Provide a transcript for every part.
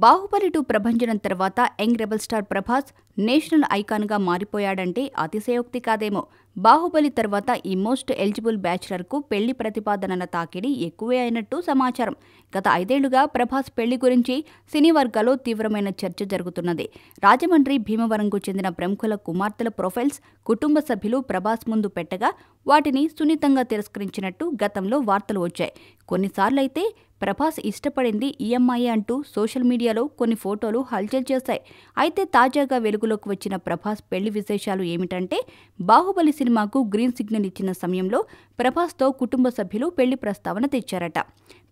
బాహుబలి 2 ప్రభంజనం తర్వాత young rebel star Prabhas national ఐకాన్గా మారిపోయాడంటే అతిశయోక్తి కాదేమో. బాహుబలి తర్వాత ఈ మోస్ట్ ఎలిజిబుల్ బ్యాచులర్కు పెళ్లి ప్రతిపాదనల తాకిడి ఎక్కువే అయినట్టు సమాచారం. గత 5 ఏళ్లుగా ప్రభాస్ పెళ్లి గురించి సినీ వర్గాల్లో తీవ్రమైన చర్చ జరుగుతున్నది. రాజమండ్రి, భీమవరంకు చెందిన ప్రముఖుల కుమార్తెల ప్రొఫైల్స్ కుటుంబ సభ్యులు ప్రభాస్ ముందు పెట్టగా వాటిని సున్నితంగా తిరస్కరించినట్టు గతంలో వార్తలు వచ్చాయి. కొన్నిసార్లైతే ప్రభాస్ ఇష్టపడింది ఈ అమ్మాయి అంటూ సోషల్ మీడియాలో కొన్ని ఫోటోలు హల్చల్ చేశాయి. అయితే తాజాగా వెలుగులోకి వచ్చిన ప్రభాస్ పెళ్లి విశేషాలు ఏమిటంటే, బాహుబలి సినిమాకు గ్రీన్ సిగ్నల్ ఇచ్చిన సమయంలో ప్రభాస్తో కుటుంబ సభ్యులు పెళ్లి ప్రస్తావన తెచ్చారట.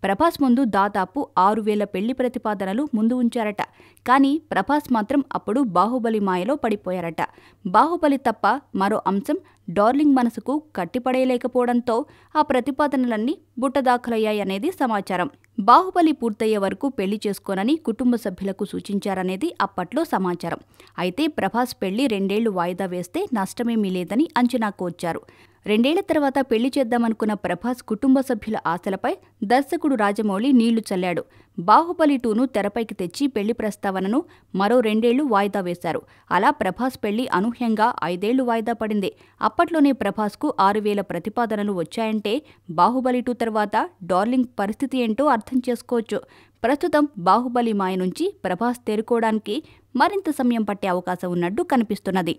ప్రభాస్ ముందు దాదాపు 6,000 పెళ్లి ప్రతిపాదనలు ముందు ఉంచారట. కానీ ప్రభాస్ మాత్రం అప్పుడు బాహుబలి మాయలో పడిపోయారట. బాహుబలి తప్ప మరో అంశం డార్లింగ్ మనసుకు కట్టిపడేయలేకపోవడంతో ఆ ప్రతిపాదనలన్నీ బుట్టదాఖలయ్యాయనేది సమాచారం. బాహుబలి పూర్తయ్యే వరకు పెళ్లి చేసుకోనని కుటుంబ సభ్యులకు సూచించారనేది అప్పట్లో సమాచారం. అయితే ప్రభాస్ పెళ్లి 2 ఏళ్లు వాయిదా వేస్తే నష్టమేమీ లేదని అంచనాకు వచ్చారు. 2 ఏళ్ల తర్వాత పెళ్లి చేద్దామనుకున్న ప్రభాస్ కుటుంబ సభ్యుల ఆశలపై దర్శకుడు రాజమౌళి నీళ్లు చల్లాడు. బాహుబలి 2ను తెరపైకి తెచ్చి పెళ్లి ప్రస్తావనను మరో 2 ఏళ్లు వాయిదా వేశారు. అలా ప్రభాస్ పెళ్లి అనూహ్యంగా 5 ఏళ్లు వాయిదా పడింది. అప్పట్లోనే ప్రభాస్కు 6,000 ప్రతిపాదనలు వచ్చాయంటే బాహుబలి 2 తర్వాత డార్లింగ్ పరిస్థితి ఏంటో అర్థం చేసుకోవచ్చు. ప్రస్తుతం బాహుబలి మాయ నుంచి ప్రభాస్ తేరుకోవడానికి మరింత సమయం పట్టే అవకాశం ఉన్నట్టు కనిపిస్తున్నది.